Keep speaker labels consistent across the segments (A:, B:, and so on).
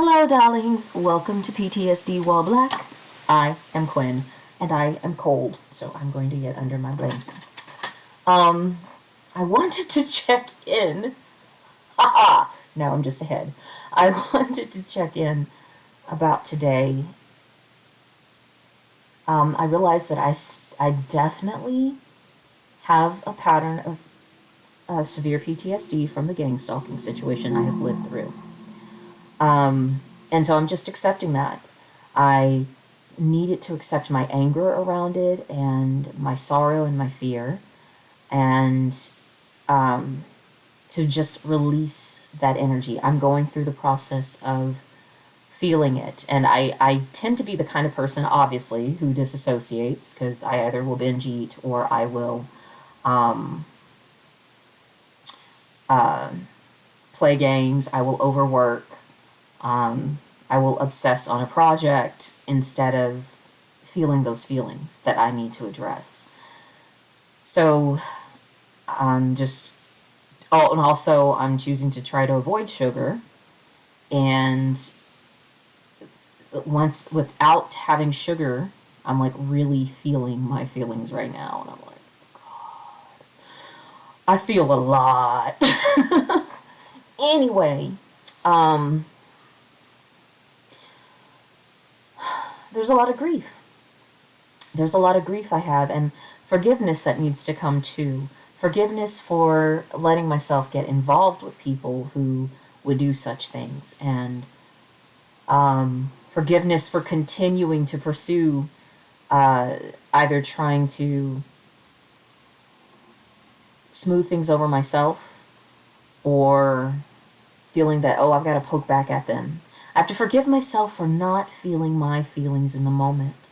A: Hello, darlings. Welcome to PTSD While Black. I am Quinn, and I am cold, so I'm going to get under my blanket. I wanted to check in. Haha! Now I'm just ahead. I wanted to check in about today. I realized that I definitely have a pattern of severe PTSD from the gang stalking situation I have lived through. And so I'm just accepting that. I needed to accept my anger around it and my sorrow and my fear, and to just release that energy. I'm going through the process of feeling it. And I tend to be the kind of person, obviously, who disassociates, because I either will binge eat or I will play games, I will overwork, I will obsess on a project instead of feeling those feelings that I need to address. So and also I'm choosing to try to avoid sugar, and once without having sugar, I'm like really feeling my feelings right now, and I'm like, God, I feel a lot. Anyway, there's a lot of grief. There's a lot of grief I have, and forgiveness that needs to come too. Forgiveness for letting myself get involved with people who would do such things, and forgiveness for continuing to pursue either trying to smooth things over myself or feeling that, oh, I've got to poke back at them. I have to forgive myself for not feeling my feelings in the moment,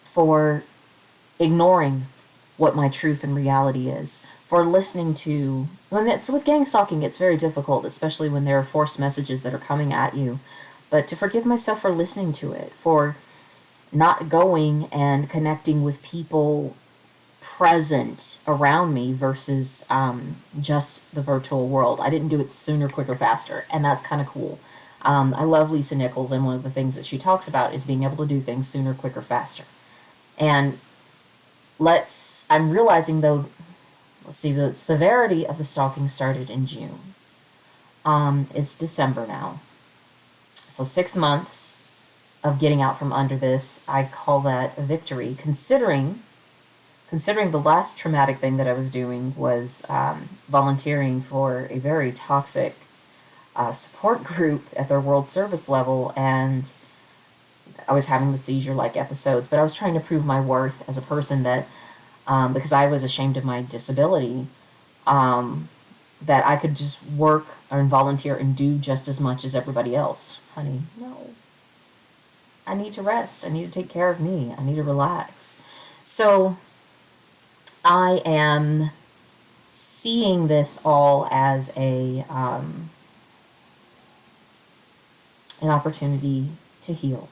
A: for ignoring what my truth and reality is, for listening to, when it's with gang stalking, it's very difficult, especially when there are forced messages that are coming at you, but to forgive myself for listening to it, for not going and connecting with people present around me versus just the virtual world. I didn't do it sooner, quicker, faster, and that's kind of cool. I love Lisa Nichols, and one of the things that she talks about is being able to do things sooner, quicker, faster. And I'm realizing though, let's see, the severity of the stalking started in June. It's December now. So 6 months of getting out from under this, I call that a victory, considering the last traumatic thing that I was doing was volunteering for a very toxic support group at their World Service level, and I was having the seizure-like episodes, but I was trying to prove my worth as a person that, because I was ashamed of my disability, that I could just work and volunteer and do just as much as everybody else. Honey, no. I need to rest. I need to take care of me. I need to relax. So I am seeing this all as an opportunity to heal.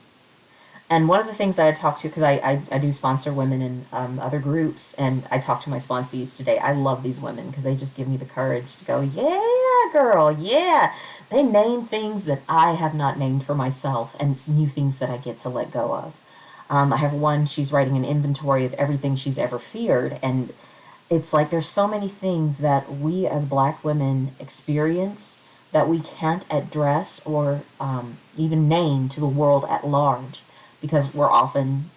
A: And one of the things that I talk to, because I do sponsor women in other groups, and I talk to my sponsees today. I love these women because they just give me the courage to go, yeah, girl, yeah. They name things that I have not named for myself, and it's new things that I get to let go of. I have one, she's writing an inventory of everything she's ever feared, and it's like there's so many things that we as Black women experience that we can't address or even name to the world at large, because we're often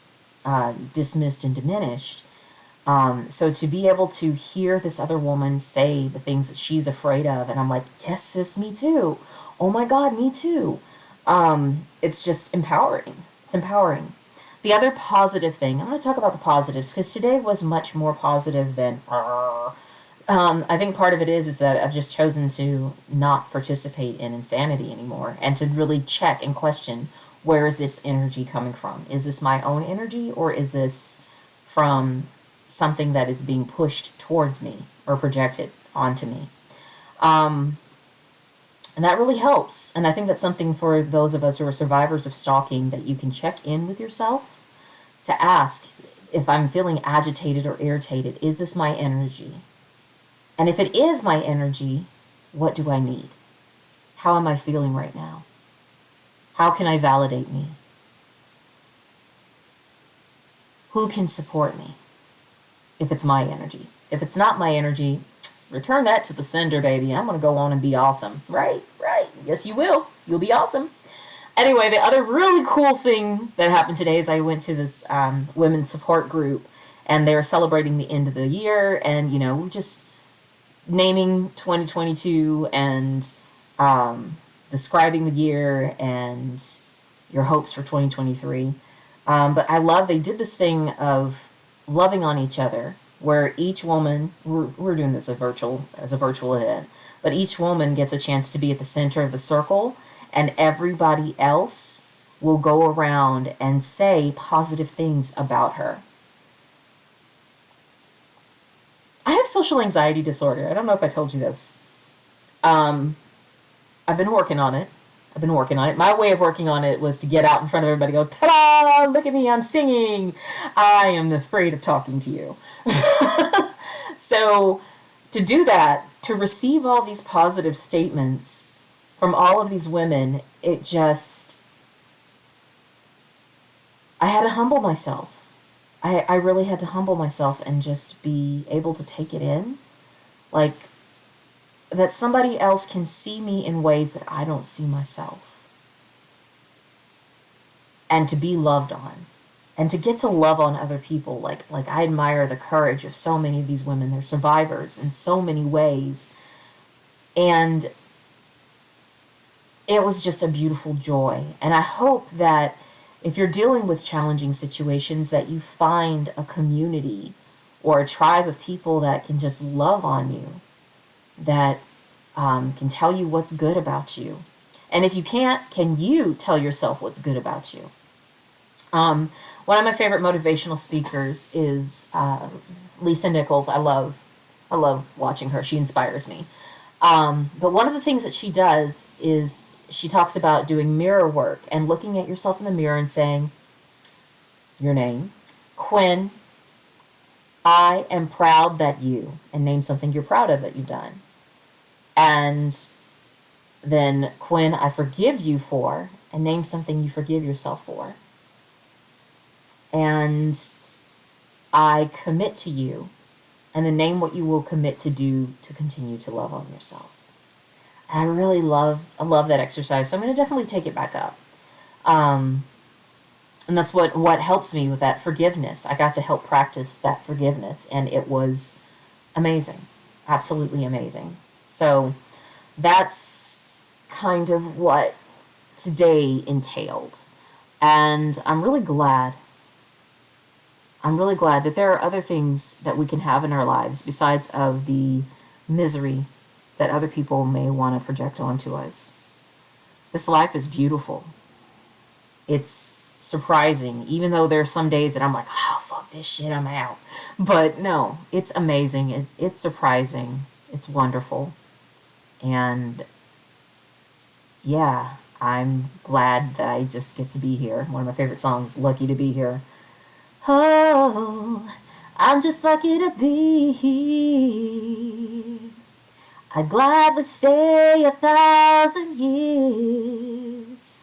A: dismissed and diminished. So to be able to hear this other woman say the things that she's afraid of, and I'm like, yes, sis, me too. Oh my God, me too. It's just empowering. It's empowering. The other positive thing, I'm going to talk about the positives, because today was much more positive than... I think part of it is that I've just chosen to not participate in insanity anymore, and to really check and question, where is this energy coming from? Is this my own energy, or is this from something that is being pushed towards me or projected onto me? And that really helps. And I think that's something for those of us who are survivors of stalking, that you can check in with yourself to ask, if I'm feeling agitated or irritated, is this my energy? And if it is my energy, what do I need? How am I feeling right now? How can I validate me? Who can support me if it's my energy? If it's not my energy, return that to the sender, baby. I'm going to go on and be awesome. Right? Right. Yes, you will. You'll be awesome. Anyway, the other really cool thing that happened today is I went to this women's support group, and they were celebrating the end of the year, and, you know, just naming 2022 and describing the year and your hopes for 2023. But I love they did this thing of loving on each other, where each woman, we're doing this as a virtual event, but each woman gets a chance to be at the center of the circle, and everybody else will go around and say positive things about her. I have social anxiety disorder. I don't know if I told you this. I've been working on it. My way of working on it was to get out in front of everybody and go, ta-da, look at me, I'm singing. I am afraid of talking to you. So to do that, to receive all these positive statements from all of these women, I had to humble myself. I really had to humble myself and just be able to take it in. Like, that somebody else can see me in ways that I don't see myself. And to be loved on. And to get to love on other people. Like I admire the courage of so many of these women. They're survivors in so many ways. And it was just a beautiful joy. And I hope that if you're dealing with challenging situations, that you find a community or a tribe of people that can just love on you, that can tell you what's good about you. And if you can't, can you tell yourself what's good about you? One of my favorite motivational speakers is Lisa Nichols. I love watching her. She inspires me. But one of the things that she does is she talks about doing mirror work and looking at yourself in the mirror and saying, your name, Quinn, I am proud that you, and name something you're proud of that you've done. And then, Quinn, I forgive you for, and name something you forgive yourself for. And I commit to you, and then name what you will commit to do to continue to love on yourself. And I love that exercise, so I'm going to definitely take it back up. And that's what helps me with that forgiveness. I got to help practice that forgiveness, and it was amazing, absolutely amazing. So that's kind of what today entailed. And I'm really glad that there are other things that we can have in our lives besides of the misery that other people may want to project onto us. This life is beautiful. It's surprising, even though there are some days that I'm like, oh, fuck this shit, I'm out. But no, it's amazing. It's surprising. It's wonderful. And yeah, I'm glad that I just get to be here. One of my favorite songs, Lucky to Be Here. Oh, I'm just lucky to be here. I'd gladly stay 1,000 years.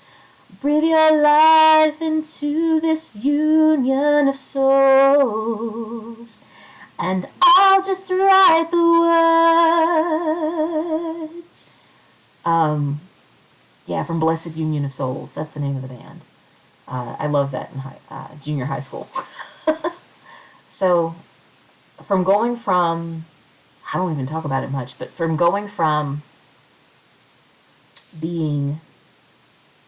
A: Breathe your life into this union of souls. And I'll just write the words. Yeah, from Blessed Union of Souls. That's the name of the band. I love that in junior high school. So, from going from, I don't even talk about it much, but from going from being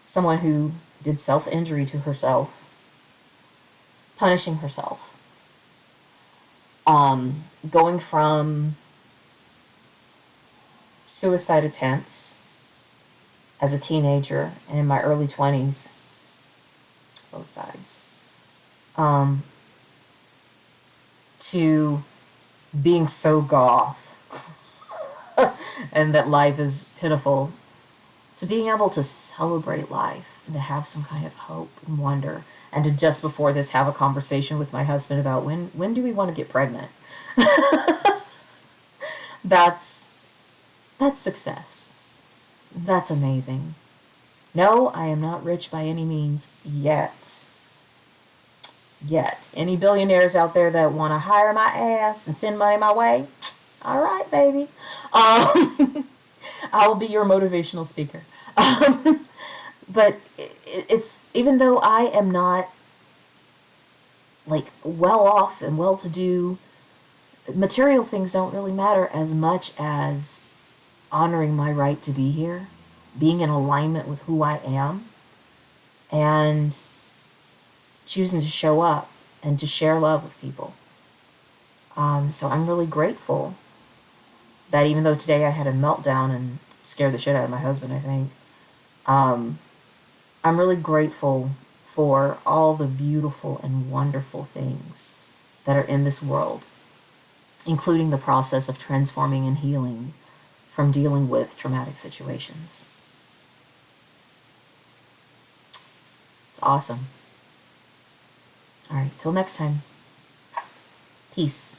A: someone who did self-injury to herself, punishing herself, going from suicide attempts as a teenager and in my early 20s, both sides, to being so goth and that life is pitiful, to being able to celebrate life and to have some kind of hope and wonder, and to just before this have a conversation with my husband about when do we want to get pregnant. That's success. That's amazing. No, I am not rich by any means yet. Yet. Any billionaires out there that want to hire my ass and send money my way? All right, baby. I will be your motivational speaker. But it's, even though I am not like well off and well to do, material things don't really matter as much as honoring my right to be here, being in alignment with who I am, and choosing to show up and to share love with people. So I'm really grateful that even though today I had a meltdown and scared the shit out of my husband, I think, um, I'm really grateful for all the beautiful and wonderful things that are in this world, including the process of transforming and healing from dealing with traumatic situations. It's awesome. All right, till next time. Peace.